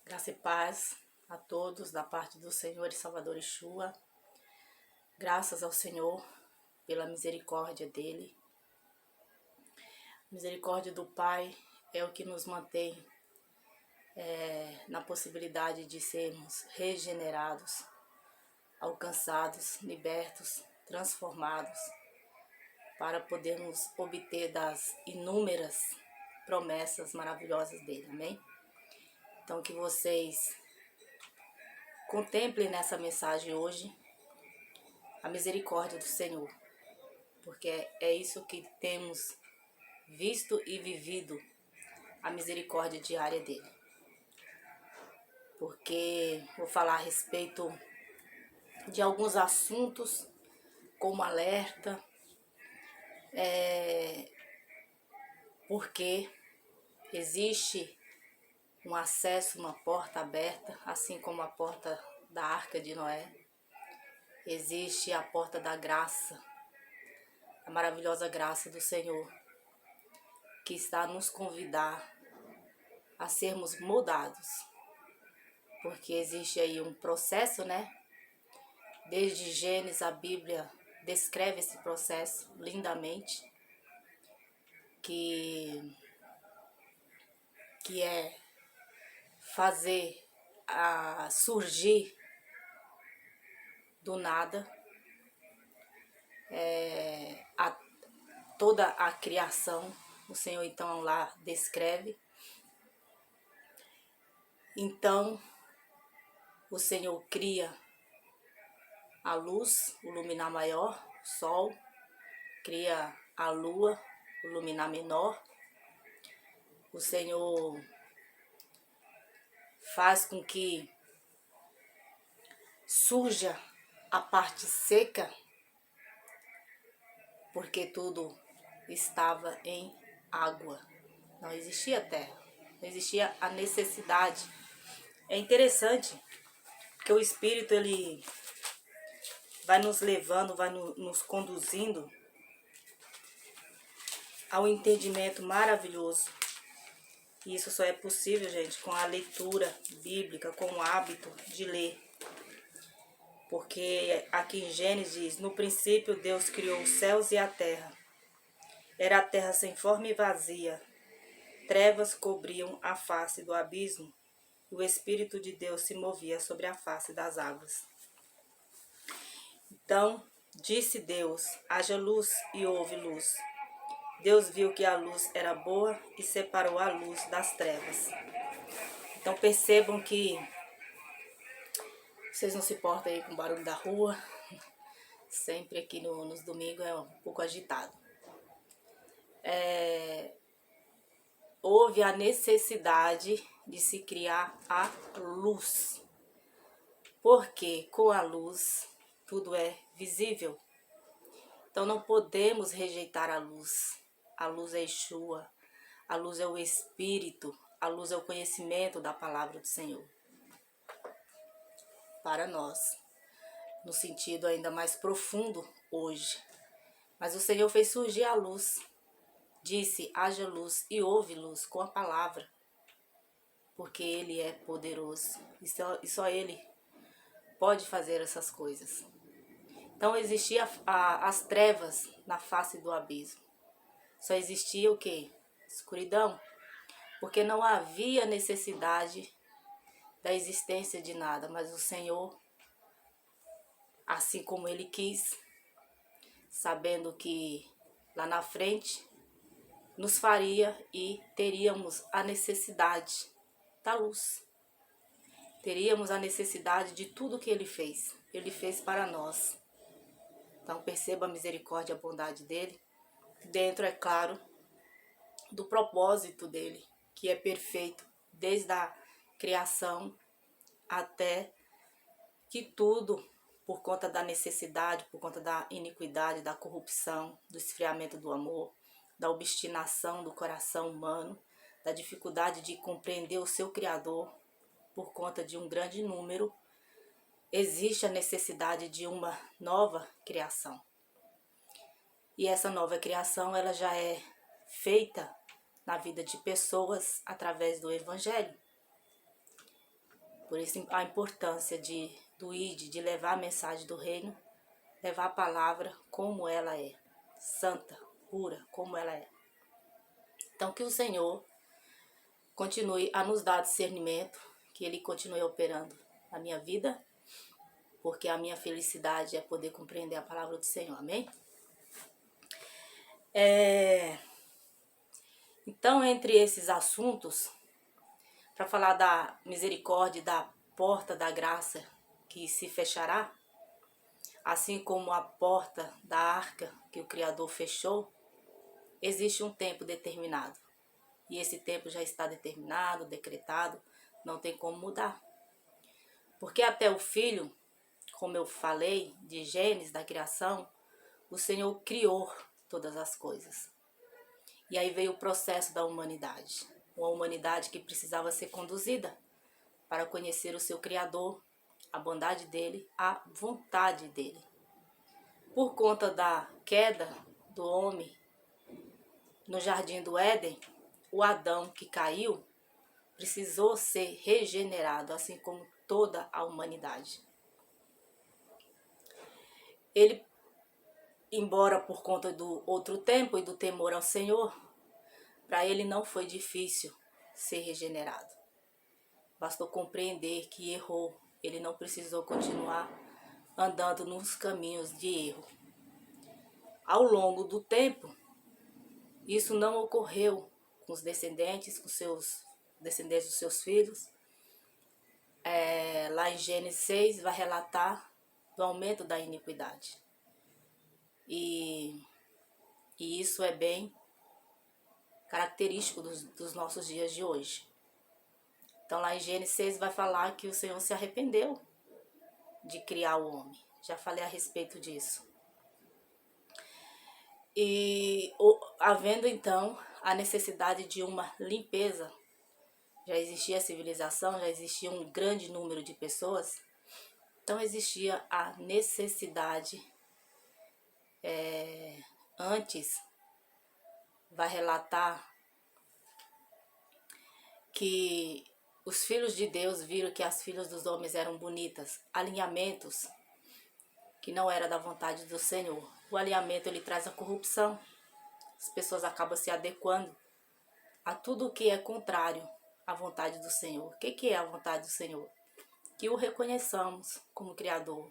Graça e paz a todos da parte do Senhor e Salvador Yeshua. Graças ao Senhor pela misericórdia dele. A misericórdia do Pai é o que nos mantém na possibilidade de sermos regenerados, alcançados, libertos, transformados, para podermos obter das inúmeras promessas maravilhosas dele. Amém? Então que vocês contemplem nessa mensagem hoje a misericórdia do Senhor, porque é isso que temos visto e vivido, a misericórdia diária dele. Porque vou falar a respeito de alguns assuntos como alerta, porque existe um acesso, uma porta aberta, assim como a porta da Arca de Noé. Existe a porta da graça, a maravilhosa graça do Senhor, que está a nos convidar a sermos moldados. Porque existe aí um processo, né? Desde Gênesis a Bíblia descreve esse processo lindamente, que é fazer surgir do nada toda a criação. O Senhor então lá descreve. Então o Senhor cria a luz, o luminar maior, o sol, cria a lua, o luminar menor. O Senhor faz com que surja a parte seca, porque tudo estava em água. Não existia terra, não existia a necessidade. É interessante que o Espírito ele vai nos levando, vai nos conduzindo ao entendimento maravilhoso. E isso só é possível, gente, com a leitura bíblica, com o hábito de ler. Porque aqui em Gênesis diz: no princípio Deus criou os céus e a terra. Era a terra sem forma e vazia. Trevas cobriam a face do abismo, e o Espírito de Deus se movia sobre a face das águas. Então disse Deus: haja luz, e houve luz. Deus viu que a luz era boa e separou a luz das trevas. Então percebam que vocês não se importam aí com o barulho da rua. Sempre aqui nos domingos é um pouco agitado. Houve a necessidade de se criar a luz. Porque com a luz tudo é visível. Então não podemos rejeitar a luz. A luz é Yeshua, a luz é o Espírito, a luz é o conhecimento da palavra do Senhor. Para nós, no sentido ainda mais profundo hoje. Mas o Senhor fez surgir a luz. Disse: haja luz, e houve luz com a palavra. Porque Ele é poderoso. E só Ele pode fazer essas coisas. Então existia as trevas na face do abismo. Só existia o quê? Escuridão. Porque não havia necessidade da existência de nada. Mas o Senhor, assim como Ele quis, sabendo que lá na frente nos faria e teríamos a necessidade da luz. Teríamos a necessidade de tudo que Ele fez. Ele fez para nós. Então perceba a misericórdia e a bondade dEle. Dentro, é claro, do propósito dEle, que é perfeito desde a criação até que tudo, por conta da necessidade, por conta da iniquidade, da corrupção, do esfriamento do amor, da obstinação do coração humano, da dificuldade de compreender o seu Criador, por conta de um grande número, existe a necessidade de uma nova criação. E essa nova criação, ela já é feita na vida de pessoas através do Evangelho. Por isso a importância do ID, de levar a mensagem do reino, levar a palavra como ela é, santa, pura, como ela é. Então que o Senhor continue a nos dar discernimento, que Ele continue operando na minha vida, porque a minha felicidade é poder compreender a palavra do Senhor, amém? Então, entre esses assuntos, para falar da misericórdia e da porta da graça que se fechará, assim como a porta da arca que o Criador fechou, existe um tempo determinado. E esse tempo já está determinado, decretado, não tem como mudar. Porque até o Filho, como eu falei, de Gênesis, da criação, o Senhor criou todas as coisas. E aí veio o processo da humanidade. Uma humanidade que precisava ser conduzida para conhecer o seu Criador, a bondade dele, a vontade dele. Por conta da queda do homem no jardim do Éden, o Adão que caiu precisou ser regenerado, assim como toda a humanidade. Ele, embora por conta do outro tempo e do temor ao Senhor, para ele não foi difícil ser regenerado. Bastou compreender que errou, ele não precisou continuar andando nos caminhos de erro. Ao longo do tempo, isso não ocorreu com os descendentes, com seus descendentes dos seus filhos. Lá em Gênesis 6 vai relatar do aumento da iniquidade. E isso é bem característico dos nossos dias de hoje. Então lá em Gênesis 6 vai falar que o Senhor se arrependeu de criar o homem. Já falei a respeito disso. E havendo então a necessidade de uma limpeza, já existia a civilização, já existia um grande número de pessoas, então existia a necessidade, antes vai relatar que os filhos de Deus viram que as filhas dos homens eram bonitas, alinhamentos que não era da vontade do Senhor. O alinhamento ele traz a corrupção, as pessoas acabam se adequando a tudo que é contrário à vontade do Senhor. O que é a vontade do Senhor? Que o reconheçamos como Criador,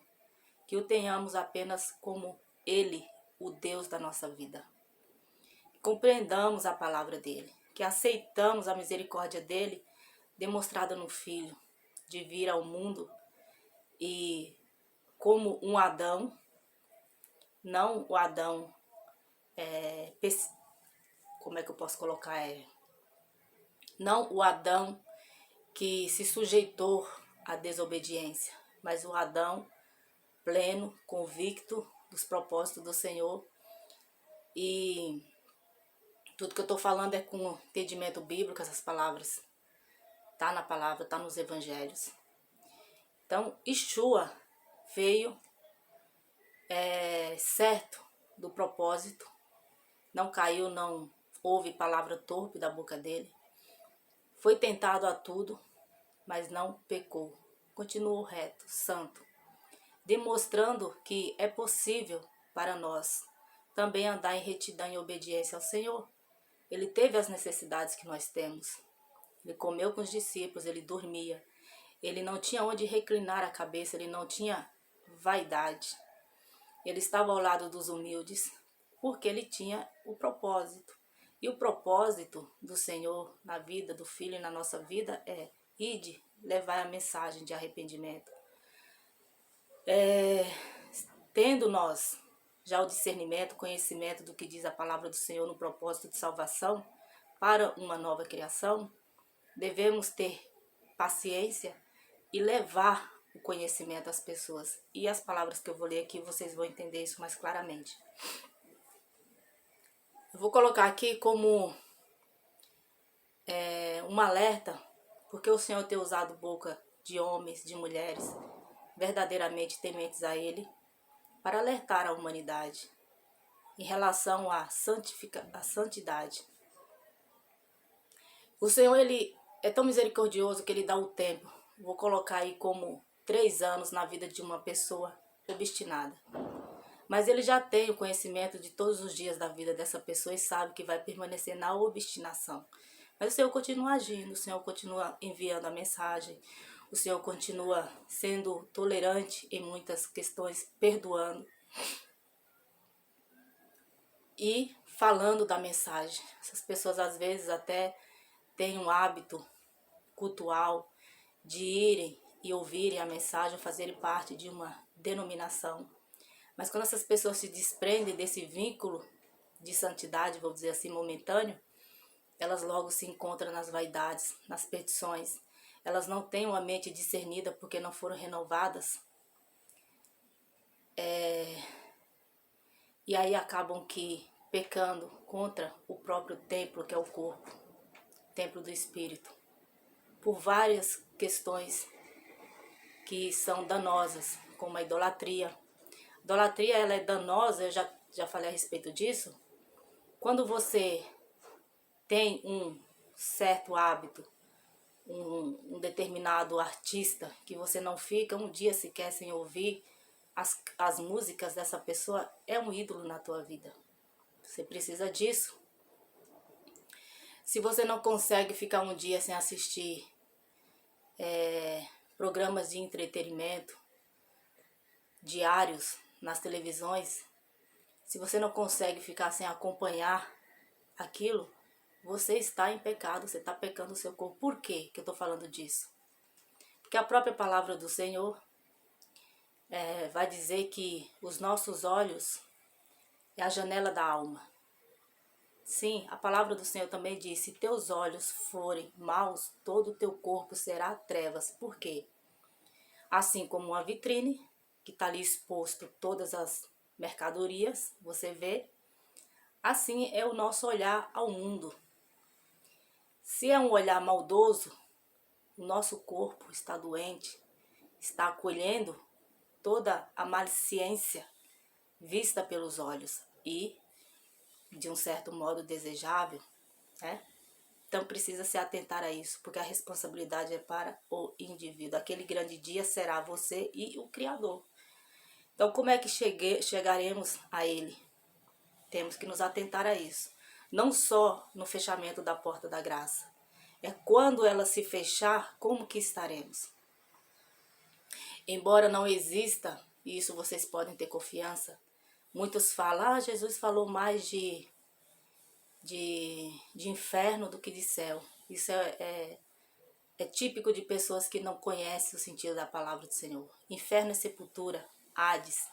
que o tenhamos apenas como Ele, o Deus da nossa vida. Compreendamos a palavra dEle, que aceitamos a misericórdia dEle, demonstrada no Filho, de vir ao mundo e como um Adão, não o Adão, como é que eu posso colocar? Não o Adão que se sujeitou à desobediência, mas o Adão pleno, convicto dos propósitos do Senhor. E tudo que eu estou falando é com entendimento bíblico, essas palavras. Está na palavra, está nos evangelhos. Então, Yeshua veio certo do propósito, não caiu, não houve palavra torpe da boca dele. Foi tentado a tudo, mas não pecou. Continuou reto, santo, demonstrando que é possível para nós também andar em retidão e obediência ao Senhor. Ele teve as necessidades que nós temos. Ele comeu com os discípulos, ele dormia. Ele não tinha onde reclinar a cabeça, ele não tinha vaidade. Ele estava ao lado dos humildes, porque ele tinha o propósito. E o propósito do Senhor na vida do Filho e na nossa vida é ide, levar a mensagem de arrependimento. Tendo nós já o discernimento, conhecimento do que diz a palavra do Senhor no propósito de salvação para uma nova criação, devemos ter paciência e levar o conhecimento às pessoas. E as palavras que eu vou ler aqui, vocês vão entender isso mais claramente. Eu vou colocar aqui como um alerta, porque o Senhor tem usado boca de homens, de mulheres, verdadeiramente tementes a Ele, para alertar a humanidade em relação à santidade. O Senhor, Ele é tão misericordioso que Ele dá o tempo vou colocar aí como 3 anos na vida de uma pessoa obstinada. Mas ele já tem o conhecimento de todos os dias da vida dessa pessoa e sabe que vai permanecer na obstinação. Mas o Senhor continua agindo, o Senhor continua enviando a mensagem, o Senhor continua sendo tolerante em muitas questões, perdoando e falando da mensagem. Essas pessoas às vezes até têm um hábito cultural de irem e ouvirem a mensagem, fazerem parte de uma denominação. Mas quando essas pessoas se desprendem desse vínculo de santidade, vou dizer assim, momentâneo, elas logo se encontram nas vaidades, nas petições. Elas não têm uma mente discernida porque não foram renovadas. E aí acabam que pecando contra o próprio templo, que é o corpo, templo do Espírito, por várias questões que são danosas, como a idolatria. A idolatria ela é danosa, eu já falei a respeito disso. Quando você tem um certo hábito, um determinado artista, que você não fica um dia sequer sem ouvir as músicas dessa pessoa, é um ídolo na tua vida. Você precisa disso. Se você não consegue ficar um dia sem assistir programas de entretenimento diários nas televisões, se você não consegue ficar sem acompanhar aquilo, você está em pecado, você está pecando o seu corpo. Por quê que eu estou falando disso? Porque a própria palavra do Senhor vai dizer que os nossos olhos é a janela da alma. Sim, a palavra do Senhor também diz, se teus olhos forem maus, todo o teu corpo será trevas. Por quê? Assim como uma vitrine, que está ali exposto todas as mercadorias, você vê, assim é o nosso olhar ao mundo. Se é um olhar maldoso, o nosso corpo está doente, está acolhendo toda a maledicência vista pelos olhos e, de um certo modo, desejável, né? Então precisa se atentar a isso, porque a responsabilidade é para o indivíduo. Aquele grande dia será você e o Criador. Então como é que chegaremos a Ele? Temos que nos atentar a isso. Não só no fechamento da porta da graça. É quando ela se fechar, como que estaremos? Embora não exista, e isso vocês podem ter confiança, muitos falam, Jesus falou mais de inferno do que de céu. Isso é típico de pessoas que não conhecem o sentido da palavra do Senhor. Inferno é sepultura, Hades.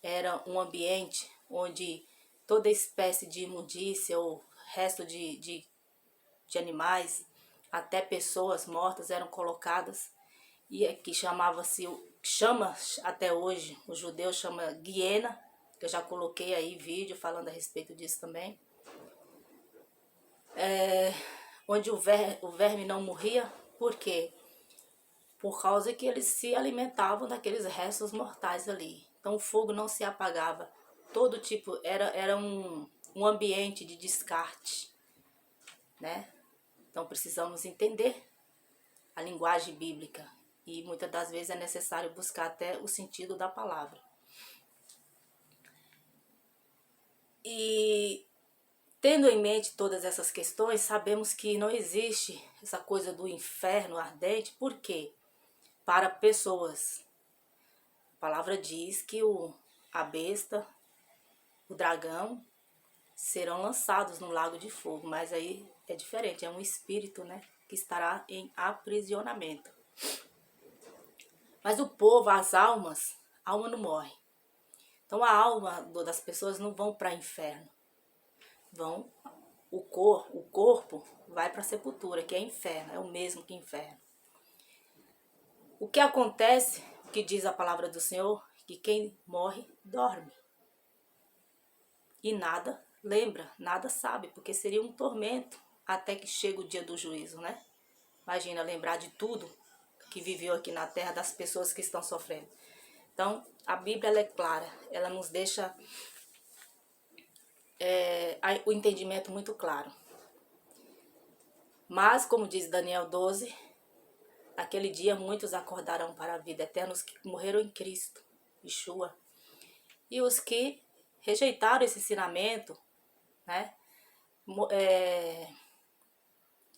Era um ambiente onde toda espécie de imundícia ou resto de animais, até pessoas mortas eram colocadas, e que chama até hoje, o judeu chama Guiena, que eu já coloquei aí vídeo falando a respeito disso também, onde o verme não morria. Por quê? Por causa que eles se alimentavam daqueles restos mortais ali. Então o fogo não se apagava. Todo tipo, era um ambiente de descarte, né? Então precisamos entender a linguagem bíblica. E muitas das vezes é necessário buscar até o sentido da palavra. E tendo em mente todas essas questões, sabemos que não existe essa coisa do inferno ardente. Por quê? Para pessoas. A palavra diz que a besta, o dragão, serão lançados no lago de fogo. Mas aí é diferente, é um espírito, né, que estará em aprisionamento. Mas o povo, as almas, a alma não morre. Então a alma das pessoas não vão para o inferno. O corpo vai para a sepultura, que é inferno, é o mesmo que inferno. O que acontece, o que diz a palavra do Senhor, que quem morre, dorme. E nada lembra, nada sabe, porque seria um tormento até que chegue o dia do juízo, né? Imagina lembrar de tudo que viveu aqui na terra, das pessoas que estão sofrendo. Então, a Bíblia ela é clara, ela nos deixa o entendimento muito claro. Mas, como diz Daniel 12, Naquele dia muitos acordarão para a vida eterna, os que morreram em Cristo, Yeshua. E os que rejeitaram esse ensinamento, né,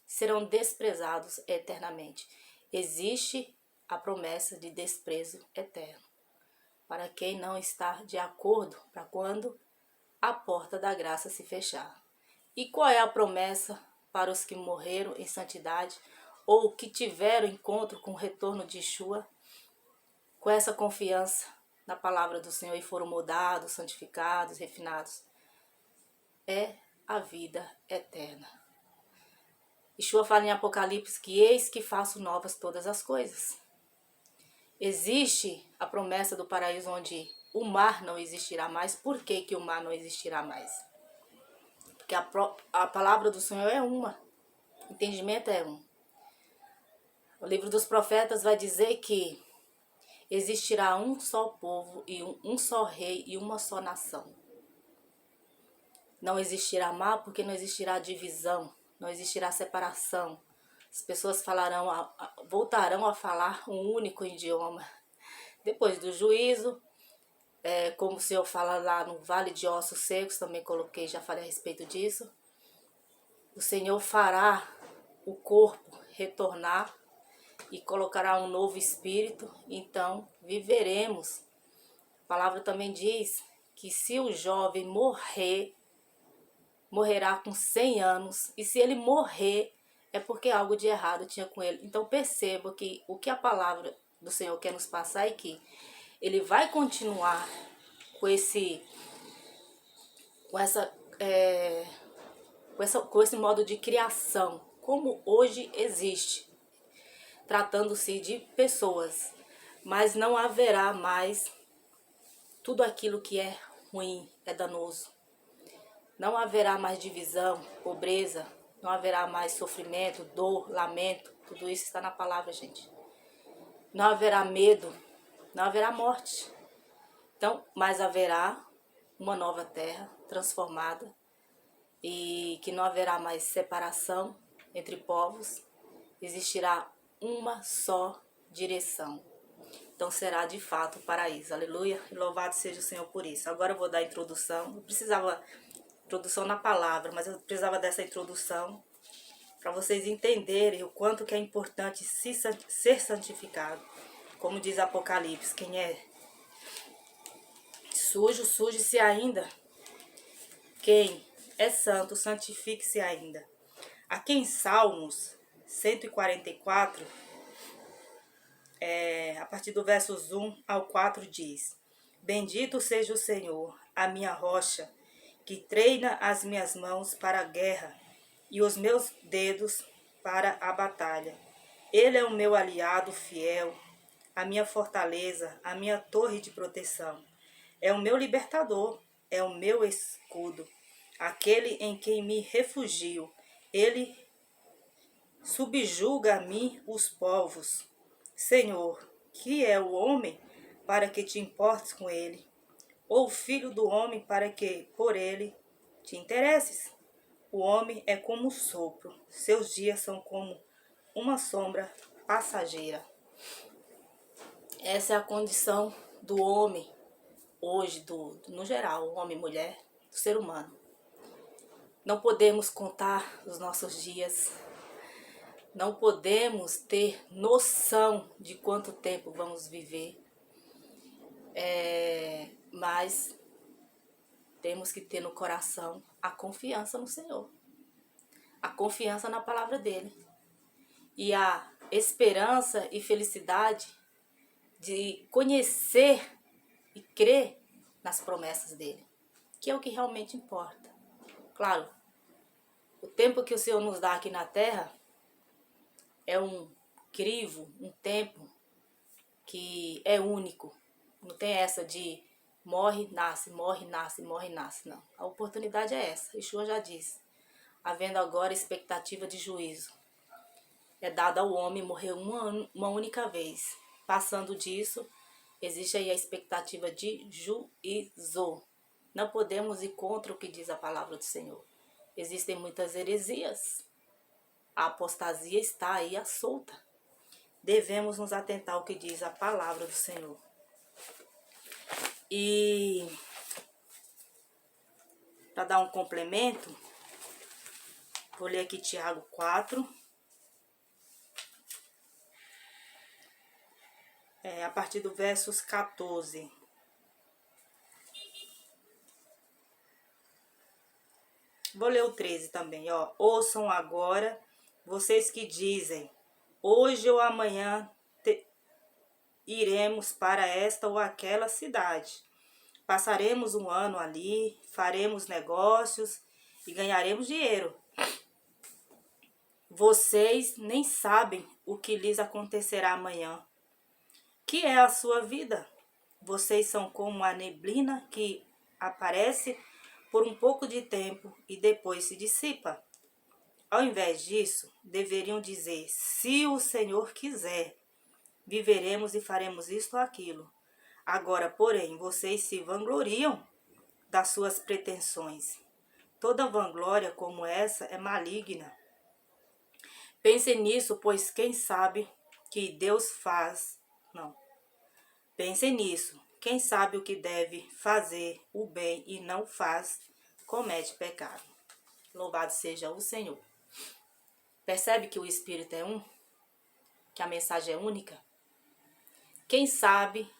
serão desprezados eternamente. Existe a promessa de desprezo eterno para quem não está de acordo, para quando a porta da graça se fechar. E qual é a promessa para os que morreram em santidade ou que tiveram encontro com o retorno de Yeshua, com essa confiança na palavra do Senhor e foram mudados, santificados, refinados? É a vida eterna. Yeshua fala em Apocalipse que eis que faço novas todas as coisas. Existe a promessa do paraíso onde o mar não existirá mais. Por que que o mar não existirá mais? Porque a palavra do Senhor é uma. O entendimento é um. O livro dos profetas vai dizer que existirá um só povo e um só rei e uma só nação. Não existirá mar porque não existirá divisão, não existirá separação. As pessoas voltarão a falar um único idioma. Depois do juízo, como o Senhor fala lá no Vale de Ossos Secos, também coloquei, já falei a respeito disso. O Senhor fará o corpo retornar e colocará um novo espírito, então viveremos. A palavra também diz que se o jovem morrerá com 100 anos, e se ele morrer, é porque algo de errado tinha com ele. Então perceba que o que a palavra do Senhor quer nos passar é que ele vai continuar com esse modo de criação, como hoje existe, tratando-se de pessoas, mas não haverá mais tudo aquilo que é ruim, é danoso. Não haverá mais divisão, pobreza, não haverá mais sofrimento, dor, lamento. Tudo isso está na palavra, gente. Não haverá medo, não haverá morte. Então, mas haverá uma nova terra transformada e que não haverá mais separação entre povos. Existirá uma só direção. Então será de fato o paraíso. Aleluia. E louvado seja o Senhor por isso. Agora eu vou dar a introdução. Eu precisava introdução na palavra, mas eu precisava dessa introdução para vocês entenderem o quanto que é importante ser santificado. Como diz Apocalipse, quem é sujo, suje-se ainda. Quem é santo, santifique-se ainda. Aqui em Salmos 144, a partir do versos 1 ao 4 diz: Bendito seja o Senhor, a minha rocha, que treina as minhas mãos para a guerra e os meus dedos para a batalha. Ele é o meu aliado fiel, a minha fortaleza, a minha torre de proteção. É o meu libertador, é o meu escudo, aquele em quem me refugio. Ele subjuga a mim os povos. Senhor, que é o homem para que te importes com ele? Ou o filho do homem para que por ele te interesses? O homem é como um sopro, seus dias são como uma sombra passageira. Essa é a condição do homem hoje, no geral, homem, mulher, do ser humano. Não podemos contar os nossos dias, não podemos ter noção de quanto tempo vamos viver, mas temos que ter no coração a confiança no Senhor, a confiança na palavra dele e a esperança e felicidade de conhecer e crer nas promessas dele, que é o que realmente importa. Claro, o tempo que o Senhor nos dá aqui na terra é um crivo, um tempo que é único. Não tem essa de morre, nasce, morre, nasce, morre, nasce. Não. A oportunidade é essa. Yeshua já disse. Havendo agora expectativa de juízo. É dada ao homem morrer uma única vez. Passando disso, existe aí a expectativa de juízo. Não podemos ir contra o que diz a palavra do Senhor. Existem muitas heresias. A apostasia está aí à solta. devemos nos atentar ao que diz a palavra do Senhor. E para dar um complemento, vou ler aqui Tiago 4. A partir do versos 14. Vou ler o 13 também, ó. Ouçam agora, vocês que dizem, hoje ou amanhã iremos para esta ou aquela cidade. Passaremos um ano ali, faremos negócios e ganharemos dinheiro. Vocês nem sabem o que lhes acontecerá amanhã. Que é a sua vida? Vocês são como a neblina que aparece por um pouco de tempo e depois se dissipa. Ao invés disso, deveriam dizer, se o Senhor quiser, viveremos e faremos isto ou aquilo. Agora, porém, vocês se vangloriam das suas pretensões. Toda vanglória como essa é maligna. Pensem nisso, pois quem sabe que Deus faz... Não. Pensem nisso. Quem sabe o que deve fazer o bem e não faz, comete pecado. Louvado seja o Senhor. Percebe que o Espírito é um? Que a mensagem é única? Quem sabe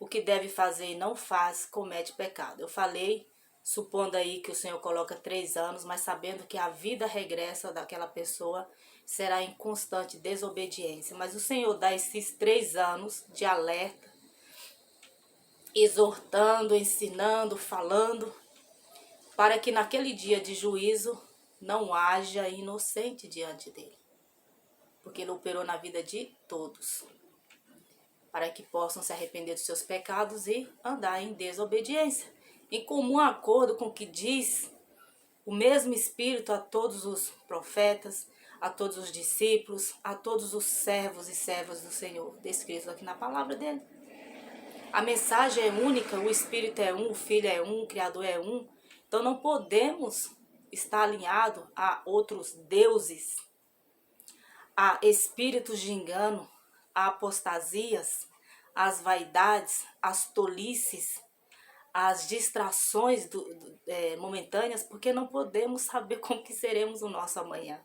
o que deve fazer e não faz, comete pecado. Eu falei, supondo aí que o Senhor coloca 3 anos, mas sabendo que a vida regressa daquela pessoa será em constante desobediência. Mas o Senhor dá esses 3 anos de alerta, exortando, ensinando, falando, para que naquele dia de juízo não haja inocente diante dele. Porque ele operou na vida de todos, para que possam se arrepender dos seus pecados e andar em desobediência. Em comum acordo com o que diz o mesmo Espírito a todos os profetas, a todos os discípulos, a todos os servos e servas do Senhor, descritos aqui na palavra dele. A mensagem é única, o Espírito é um, o Filho é um, o Criador é um. Então não podemos estar alinhados a outros deuses, a espíritos de engano, a apostasias, as vaidades, as tolices, as distrações momentâneas, porque não podemos saber como que seremos o nosso amanhã.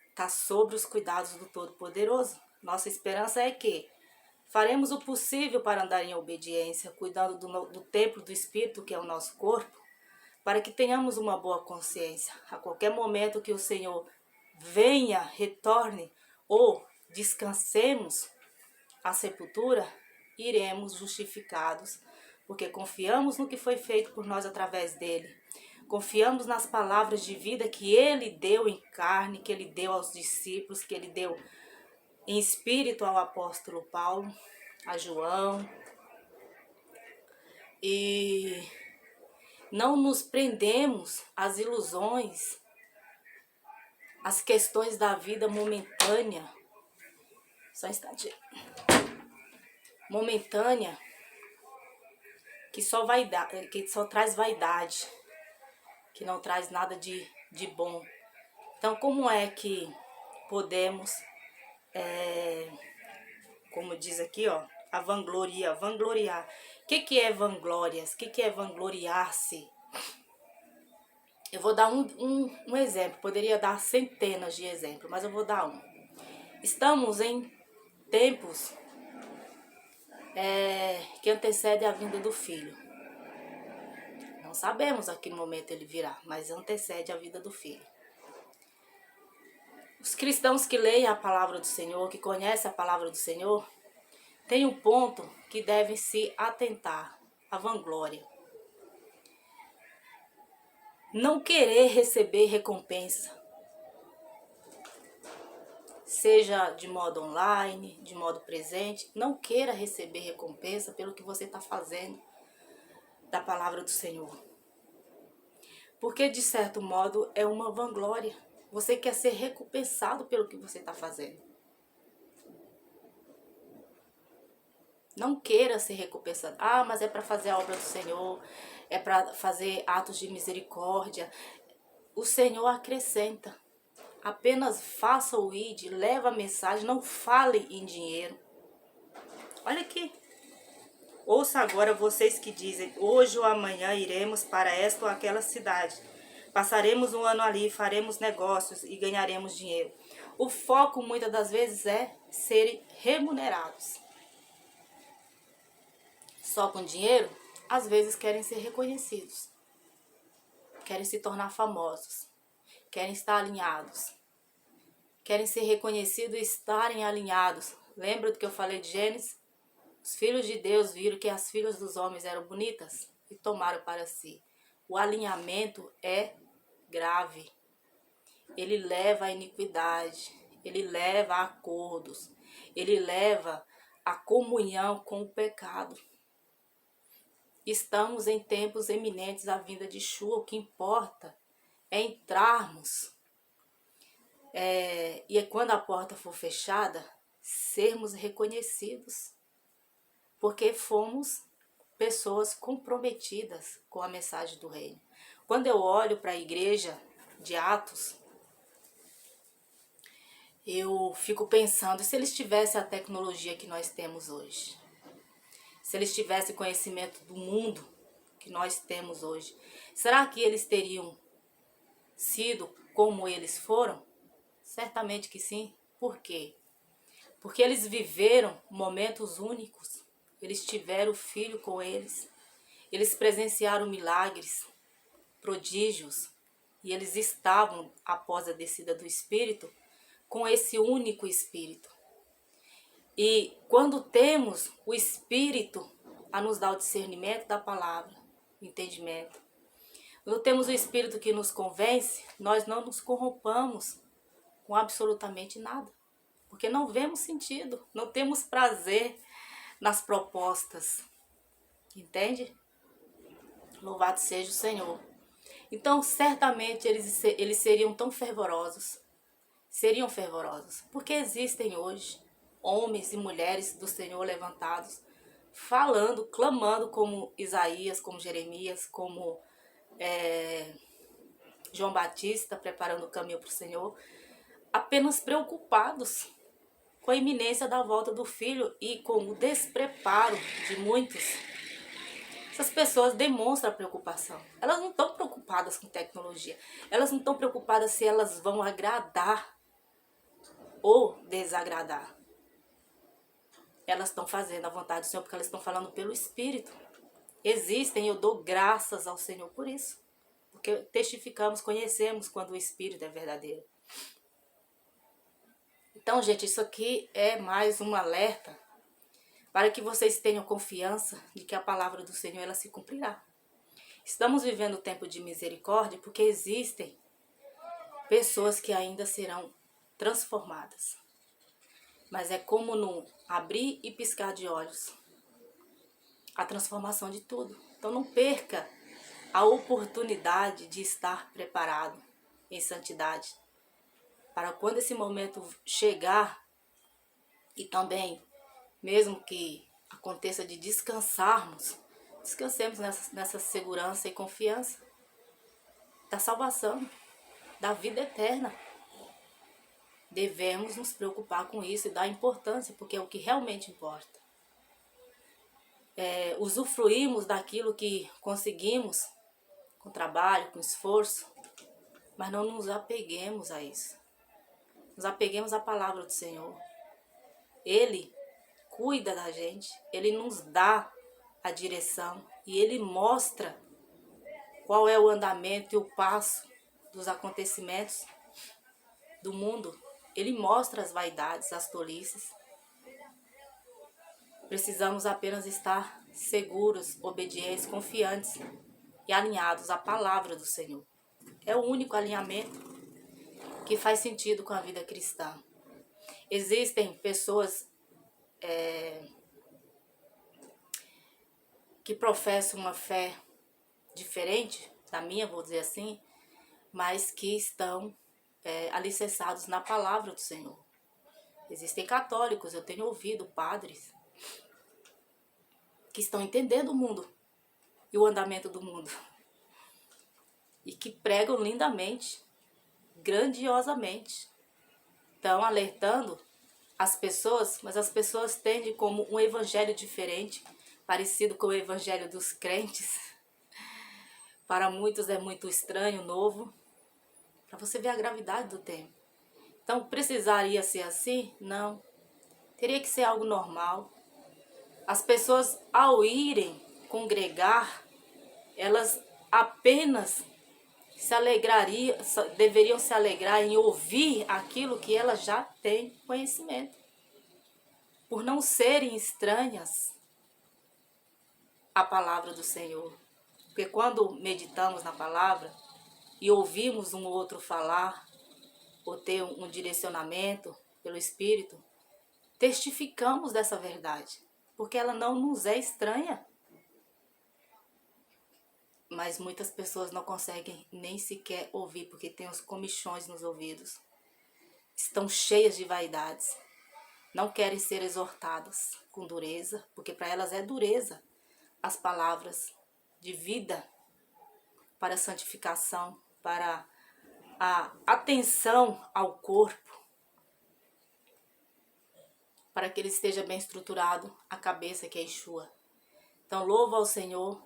Está sobre os cuidados do Todo-Poderoso. Nossa esperança é que faremos o possível para andar em obediência, cuidando do templo do Espírito, que é o nosso corpo, para que tenhamos uma boa consciência. A qualquer momento que o Senhor venha, retorne ou descansemos à sepultura, iremos justificados, porque confiamos no que foi feito por nós através dele. Confiamos nas palavras de vida que ele deu em carne, que ele deu aos discípulos, que ele deu em espírito ao apóstolo Paulo, a João. E não nos prendemos às ilusões, às questões da vida momentânea. Só um instante. Momentânea, que só traz vaidade, que não traz nada de bom. Então, como é que podemos, como diz aqui, ó, a vangloriar. O que é vanglórias? O que é vangloriar-se? Eu vou dar um exemplo, poderia dar centenas de exemplos, mas eu vou dar um. Estamos em tempos que antecedem a vinda do Filho. Não sabemos a que momento ele virá, mas antecede a vida do Filho. Os cristãos que leem a palavra do Senhor, que conhecem a palavra do Senhor, têm um ponto que devem se atentar, a vanglória. Não querer receber recompensa, seja de modo online, de modo presente, não queira receber recompensa pelo que você está fazendo da palavra do Senhor. Porque, de certo modo, é uma vanglória. Você quer ser recompensado pelo que você está fazendo. Não queira ser recompensado. Ah, mas é para fazer a obra do Senhor, é para fazer atos de misericórdia. O Senhor acrescenta. Apenas faça o ID, leva a mensagem, não fale em dinheiro. Olha aqui. Ouça agora vocês que dizem, hoje ou amanhã iremos para esta ou aquela cidade. Passaremos um ano ali, faremos negócios e ganharemos dinheiro. O foco muitas das vezes é serem remunerados. Só com dinheiro, às vezes querem ser reconhecidos. Querem se tornar famosos. Querem estar alinhados. Querem ser reconhecidos e estarem alinhados. Lembra do que eu falei de Gênesis? Os filhos de Deus viram que as filhas dos homens eram bonitas e tomaram para si. O alinhamento é grave. Ele leva à iniquidade. Ele leva a acordos. Ele leva a comunhão com o pecado. Estamos em tempos eminentes da vinda de Yeshua. O que importa é entrarmos. E quando a porta for fechada, sermos reconhecidos. Porque fomos pessoas comprometidas com a mensagem do reino. Quando eu olho para a igreja de Atos, eu fico pensando, se eles tivessem a tecnologia que nós temos hoje, se eles tivessem conhecimento do mundo que nós temos hoje, será que eles teriam sido como eles foram? Certamente que sim. Por quê? Porque eles viveram momentos únicos. Eles tiveram filho com eles. Eles presenciaram milagres, prodígios. E eles estavam, após a descida do Espírito, com esse único Espírito. E quando temos o Espírito a nos dar o discernimento da palavra, o entendimento. Quando temos o Espírito que nos convence, nós não nos corrompamos com absolutamente nada. Porque não vemos sentido, não temos prazer nas propostas. Entende? Louvado seja o Senhor. Então, certamente, eles seriam tão fervorosos. Seriam fervorosos. Porque existem hoje homens e mulheres do Senhor levantados, falando, clamando como Isaías, como Jeremias, como João Batista, preparando o caminho para o Senhor, apenas preocupados com a iminência da volta do Filho e com o despreparo de muitos. Essas pessoas demonstram preocupação. Elas não estão preocupadas com tecnologia. Elas não estão preocupadas se elas vão agradar ou desagradar. Elas estão fazendo a vontade do Senhor porque elas estão falando pelo Espírito. Existem, eu dou graças ao Senhor por isso. Porque testificamos, conhecemos quando o Espírito é verdadeiro. Então, gente, isso aqui é mais um alerta para que vocês tenham confiança de que a palavra do Senhor ela se cumprirá. Estamos vivendo o tempo de misericórdia porque existem pessoas que ainda serão transformadas. Mas é como no abrir e piscar de olhos a transformação de tudo. Então não perca a oportunidade de estar preparado em santidade. Para quando esse momento chegar e também, mesmo que aconteça de descansarmos, descansemos nessa segurança e confiança da salvação, da vida eterna. Devemos nos preocupar com isso e dar importância, porque é o que realmente importa. Usufruímos daquilo que conseguimos com trabalho, com esforço, mas não nos apeguemos a isso. Nos apeguemos à palavra do Senhor. Ele cuida da gente, Ele nos dá a direção e Ele mostra qual é o andamento e o passo dos acontecimentos do mundo. Ele mostra as vaidades, as tolices. Precisamos apenas estar seguros, obedientes, confiantes e alinhados à palavra do Senhor. É o único alinhamento que faz sentido com a vida cristã. Existem pessoas que professam uma fé diferente da minha, vou dizer assim, mas que estão alicerçados na palavra do Senhor. Existem católicos, eu tenho ouvido padres que estão entendendo o mundo e o andamento do mundo e que pregam lindamente, grandiosamente. Estão alertando as pessoas, mas as pessoas tendem como um evangelho diferente, parecido com o evangelho dos crentes. Para muitos é muito estranho, novo, para você ver a gravidade do tempo. Então, precisaria ser assim? Não. Teria que ser algo normal. As pessoas, ao irem congregar, elas apenas deveriam se alegrar em ouvir aquilo que elas já têm conhecimento. Por não serem estranhas à palavra do Senhor. Porque quando meditamos na palavra e ouvimos um outro falar, ou ter um direcionamento pelo Espírito, testificamos dessa verdade, porque ela não nos é estranha. Mas muitas pessoas não conseguem nem sequer ouvir, porque tem os comichões nos ouvidos. Estão cheias de vaidades. Não querem ser exortadas com dureza, porque para elas é dureza as palavras de vida para a santificação, para a atenção ao corpo, para que ele esteja bem estruturado, a cabeça que é Yeshua. Então louva ao Senhor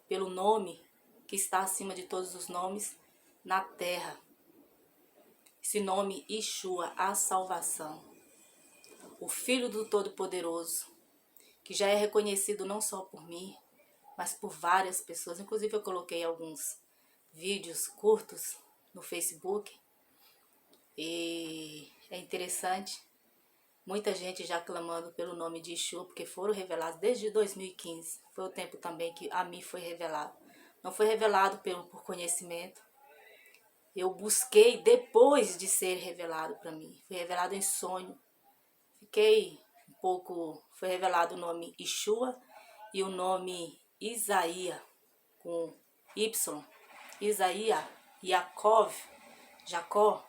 pelo nome que está acima de todos os nomes na terra. Esse nome Yeshua, a salvação. O Filho do Todo-Poderoso, que já é reconhecido não só por mim, mas por várias pessoas. Inclusive eu coloquei alguns vídeos curtos no Facebook e é interessante. Muita gente já clamando pelo nome de Yeshua, porque foram revelados desde 2015. Foi o tempo também que a mim foi revelado. Não foi revelado por conhecimento. Eu busquei depois de ser revelado para mim. Foi revelado em sonho. Fiquei um pouco... Foi revelado o nome Yeshua e o nome Isaías, com Y. Isaías, Yaakov, Jacó.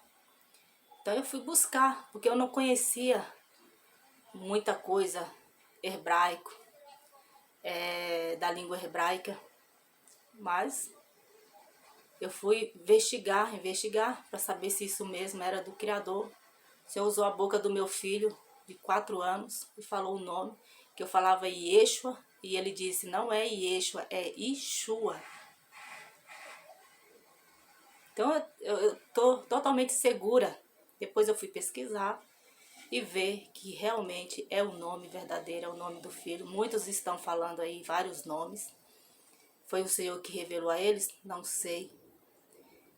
Então eu fui buscar, porque eu não conhecia muita coisa hebraico, da língua hebraica, mas eu fui investigar para saber se isso mesmo era do Criador. O Senhor usou a boca do meu filho de 4 anos e falou o nome, que eu falava Yeshua, e ele disse, não é Yeshua, é Yeshua. Então eu estou totalmente segura. Depois eu fui pesquisar e ver que realmente é o nome verdadeiro, é o nome do Filho. Muitos estão falando aí vários nomes. Foi o Senhor que revelou a eles? Não sei.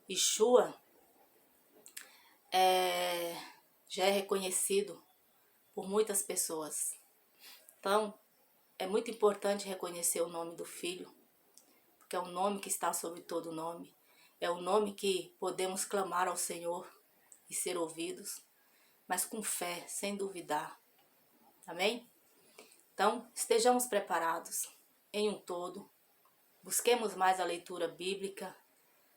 Yeshua já é reconhecido por muitas pessoas. Então, é muito importante reconhecer o nome do Filho, porque é o nome que está sobre todo nome. É o nome que podemos clamar ao Senhor e ser ouvidos, mas com fé, sem duvidar. Amém? Então, estejamos preparados em um todo. Busquemos mais a leitura bíblica,